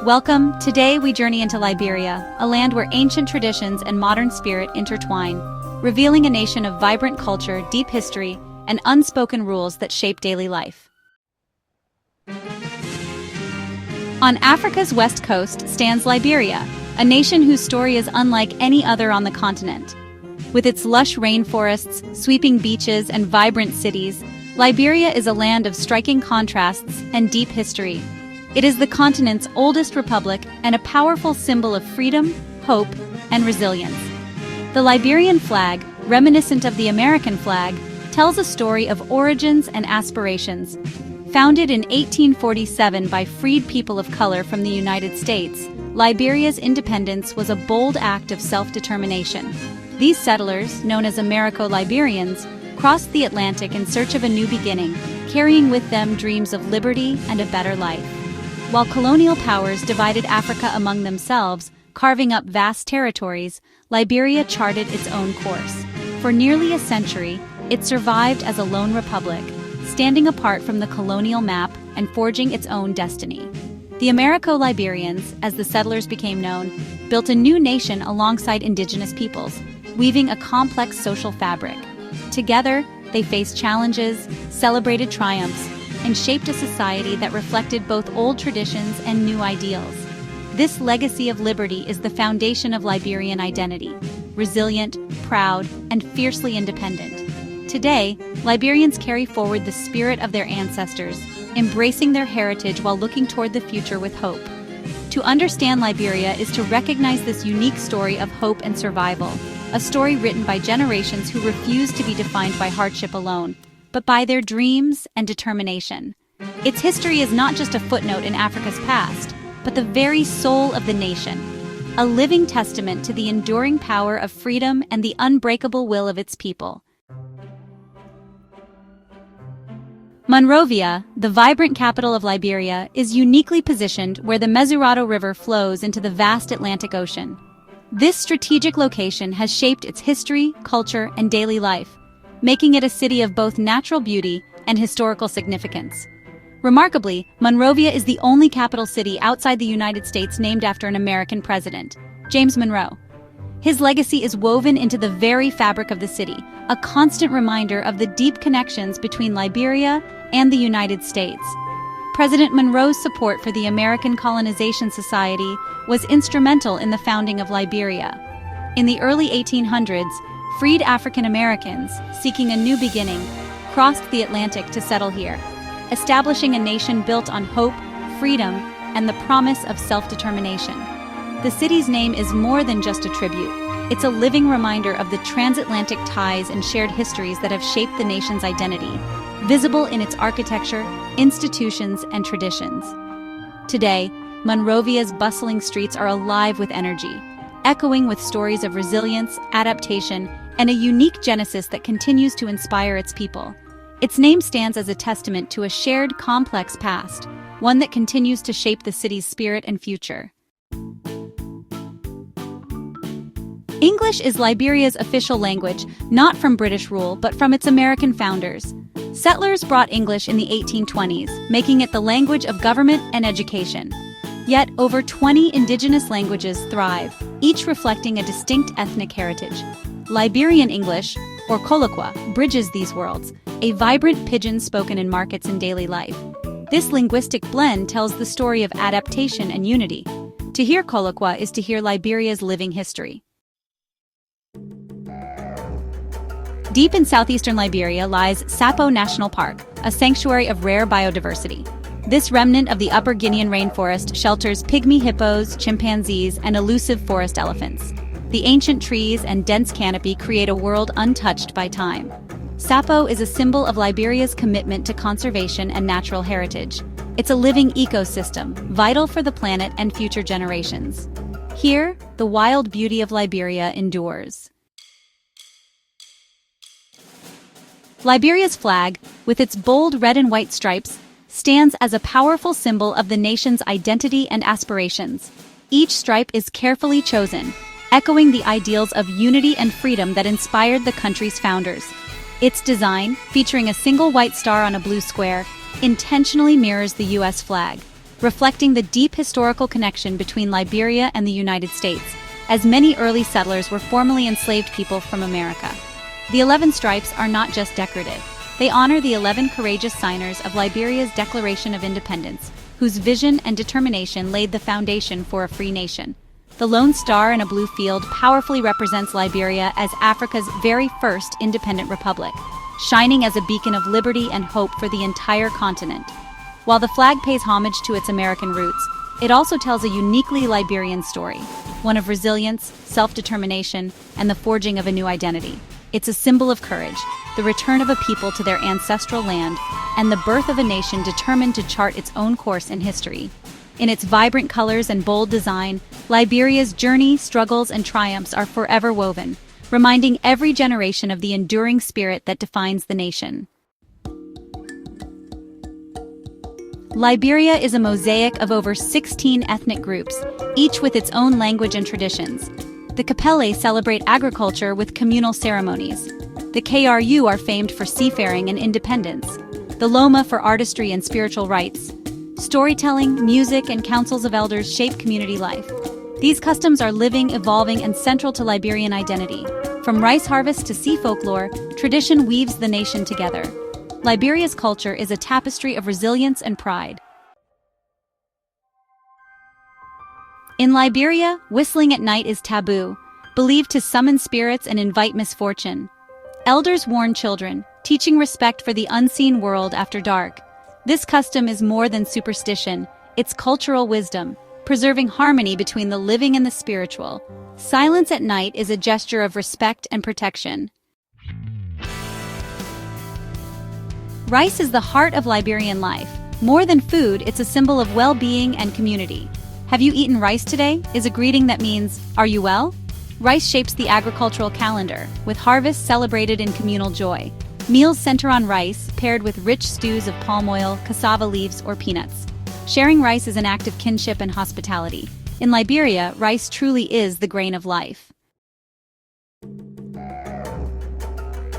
Welcome. Today we journey into Liberia, a land where ancient traditions and modern spirit intertwine, revealing a nation of vibrant culture, deep history, and unspoken rules that shape daily life. On Africa's west coast stands Liberia, a nation whose story is unlike any other on the continent. With its lush rainforests, sweeping beaches, and vibrant cities, Liberia is a land of striking contrasts and deep history. It is the continent's oldest republic and a powerful symbol of freedom, hope, and resilience. The Liberian flag, reminiscent of the American flag, tells a story of origins and aspirations. Founded in 1847 by freed people of color from the United States, Liberia's independence was a bold act of self-determination. These settlers, known as Americo-Liberians, crossed the Atlantic in search of a new beginning, carrying with them dreams of liberty and a better life. While colonial powers divided Africa among themselves, carving up vast territories, Liberia charted its own course. For nearly a century, it survived as a lone republic, standing apart from the colonial map and forging its own destiny. The Americo-Liberians, as the settlers became known, built a new nation alongside indigenous peoples, weaving a complex social fabric. Together, they faced challenges, celebrated triumphs, and shaped a society that reflected both old traditions and new ideals. This legacy of liberty is the foundation of Liberian identity: resilient, proud, and fiercely independent. Today, Liberians carry forward the spirit of their ancestors, embracing their heritage while looking toward the future with hope. To understand Liberia is to recognize this unique story of hope and survival, a story written by generations who refuse to be defined by hardship alone, but by their dreams and determination. Its history is not just a footnote in Africa's past, but the very soul of the nation, a living testament to the enduring power of freedom and the unbreakable will of its people. Monrovia, the vibrant capital of Liberia, is uniquely positioned where the Mesurado River flows into the vast Atlantic Ocean. This strategic location has shaped its history, culture, and daily life, making it a city of both natural beauty and historical significance. Remarkably, Monrovia is the only capital city outside the United States named after an American president, James Monroe. His legacy is woven into the very fabric of the city, a constant reminder of the deep connections between Liberia and the United States. President Monroe's support for the American Colonization Society was instrumental in the founding of Liberia. In the early 1800s, freed African Americans, seeking a new beginning, crossed the Atlantic to settle here, establishing a nation built on hope, freedom, and the promise of self-determination. The city's name is more than just a tribute. It's a living reminder of the transatlantic ties and shared histories that have shaped the nation's identity, visible in its architecture, institutions, and traditions. Today, Monrovia's bustling streets are alive with energy, echoing with stories of resilience, adaptation, and a unique genesis that continues to inspire its people. Its name stands as a testament to a shared, complex past, one that continues to shape the city's spirit and future. English is Liberia's official language, not from British rule, but from its American founders. Settlers brought English in the 1820s, making it the language of government and education. Yet, over 20 indigenous languages thrive, each reflecting a distinct ethnic heritage. Liberian English, or Colloqua, bridges these worlds, a vibrant pidgin spoken in markets and daily life. This linguistic blend tells the story of adaptation and unity. To hear Colloqua is to hear Liberia's living history. Deep in southeastern Liberia lies Sapo National Park, a sanctuary of rare biodiversity. This remnant of the Upper Guinean rainforest shelters pygmy hippos, chimpanzees, and elusive forest elephants. The ancient trees and dense canopy create a world untouched by time. Sapo is a symbol of Liberia's commitment to conservation and natural heritage. It's a living ecosystem, vital for the planet and future generations. Here, the wild beauty of Liberia endures. Liberia's flag, with its bold red and white stripes, stands as a powerful symbol of the nation's identity and aspirations. Each stripe is carefully chosen, echoing the ideals of unity and freedom that inspired the country's founders. Its design, featuring a single white star on a blue square, intentionally mirrors the U.S. flag. reflecting the deep historical connection between Liberia and the United States, as many early settlers were formerly enslaved people from America. The 11 stripes are not just decorative. They honor the 11 courageous signers of Liberia's Declaration of Independence, whose vision and determination laid the foundation for a free nation. The lone star in a blue field powerfully represents Liberia as Africa's very first independent republic, shining as a beacon of liberty and hope for the entire continent. While the flag pays homage to its American roots, it also tells a uniquely Liberian story, one of resilience, self-determination, and the forging of a new identity. It's a symbol of courage, the return of a people to their ancestral land, and the birth of a nation determined to chart its own course in history. In its vibrant colors and bold design, Liberia's journey, struggles, and triumphs are forever woven, reminding every generation of the enduring spirit that defines the nation. Liberia is a mosaic of over 16 ethnic groups, each with its own language and traditions. The Kapele celebrate agriculture with communal ceremonies. The KRU are famed for seafaring and independence. The Loma for artistry and spiritual rites. Storytelling, music, and councils of elders shape community life. These customs are living, evolving, and central to Liberian identity. From rice harvest to sea folklore, tradition weaves the nation together. Liberia's culture is a tapestry of resilience and pride. In Liberia, whistling at night is taboo, believed to summon spirits and invite misfortune. Elders warn children, teaching respect for the unseen world after dark. This custom is more than superstition, it's cultural wisdom, preserving harmony between the living and the spiritual. Silence at night is a gesture of respect and protection. Rice is the heart of Liberian life. More than food, it's a symbol of well-being and community. Have you eaten rice today? Is a greeting that means, are you well? Rice shapes the agricultural calendar, with harvests celebrated in communal joy. Meals center on rice, paired with rich stews of palm oil, cassava leaves, or peanuts. Sharing rice is an act of kinship and hospitality. In Liberia, rice truly is the grain of life.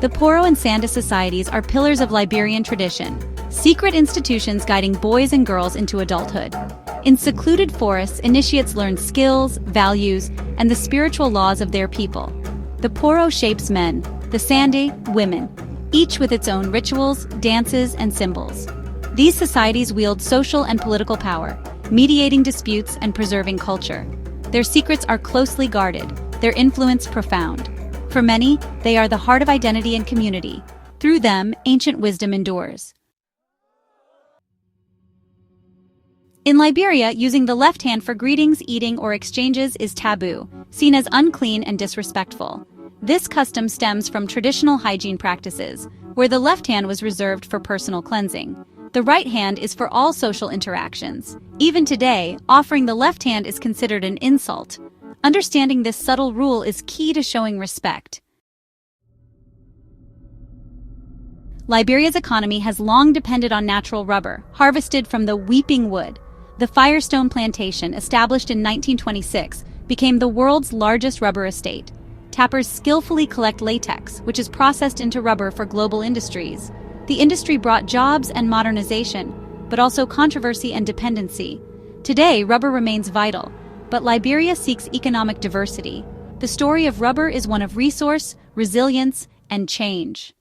The Poro and Sanda societies are pillars of Liberian tradition, secret institutions guiding boys and girls into adulthood. In secluded forests, initiates learn skills, values, and the spiritual laws of their people. The Poro shapes men, the Sande, women, each with its own rituals, dances, and symbols. These societies wield social and political power, mediating disputes and preserving culture. Their secrets are closely guarded, their influence profound. For many, they are the heart of identity and community. Through them, ancient wisdom endures. In Liberia, using the left hand for greetings, eating, or exchanges is taboo, seen as unclean and disrespectful. This custom stems from traditional hygiene practices, where the left hand was reserved for personal cleansing. The right hand is for all social interactions. Even today, offering the left hand is considered an insult. Understanding this subtle rule is key to showing respect. Liberia's economy has long depended on natural rubber, harvested from the weeping wood. The Firestone Plantation, established in 1926, became the world's largest rubber estate. Tappers skillfully collect latex, which is processed into rubber for global industries. The industry brought jobs and modernization, but also controversy and dependency. Today, rubber remains vital, but Liberia seeks economic diversity. The story of rubber is one of resource, resilience, and change.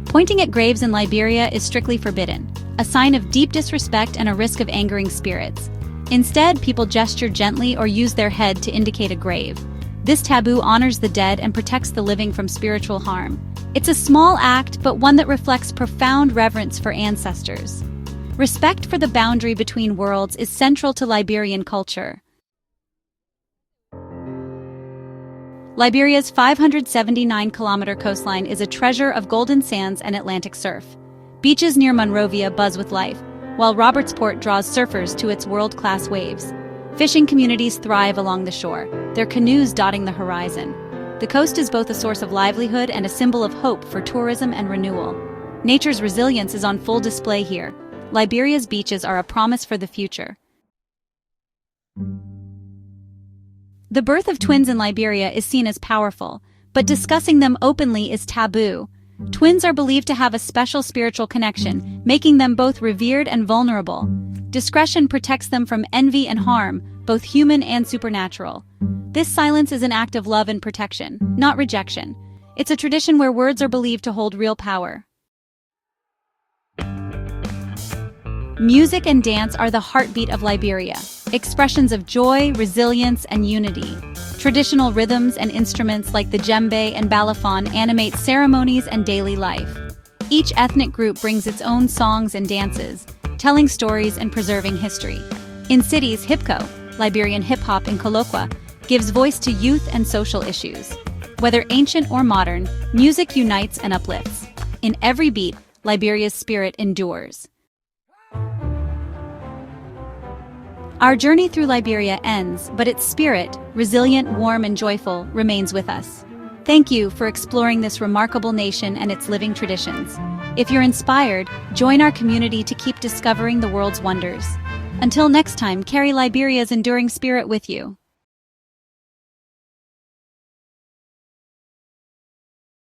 Pointing at graves in Liberia is strictly forbidden, a sign of deep disrespect and a risk of angering spirits. Instead, people gesture gently or use their head to indicate a grave. This taboo honors the dead and protects the living from spiritual harm. It's a small act, but one that reflects profound reverence for ancestors. Respect for the boundary between worlds is central to Liberian culture. Liberia's 579-kilometer coastline is a treasure of golden sands and Atlantic surf. Beaches near Monrovia buzz with life, while Robertsport draws surfers to its world-class waves. Fishing communities thrive along the shore, their canoes dotting the horizon. The coast is both a source of livelihood and a symbol of hope for tourism and renewal. Nature's resilience is on full display here. Liberia's beaches are a promise for the future. The birth of twins in Liberia is seen as powerful, but discussing them openly is taboo. Twins are believed to have a special spiritual connection, making them both revered and vulnerable. Discretion protects them from envy and harm, both human and supernatural. This silence is an act of love and protection, not rejection. It's a tradition where words are believed to hold real power. Music and dance are the heartbeat of Liberia, expressions of joy, resilience, and unity. Traditional rhythms and instruments like the djembe and balafon animate ceremonies and daily life. Each ethnic group brings its own songs and dances, telling stories and preserving history. In cities, hipco, Liberian hip-hop in Kolokwa, gives voice to youth and social issues. Whether ancient or modern, music unites and uplifts. In every beat, Liberia's spirit endures. Our journey through Liberia ends, but its spirit, resilient, warm, and joyful, remains with us. Thank you for exploring this remarkable nation and its living traditions. If you're inspired, join our community to keep discovering the world's wonders. Until next time, carry Liberia's enduring spirit with you.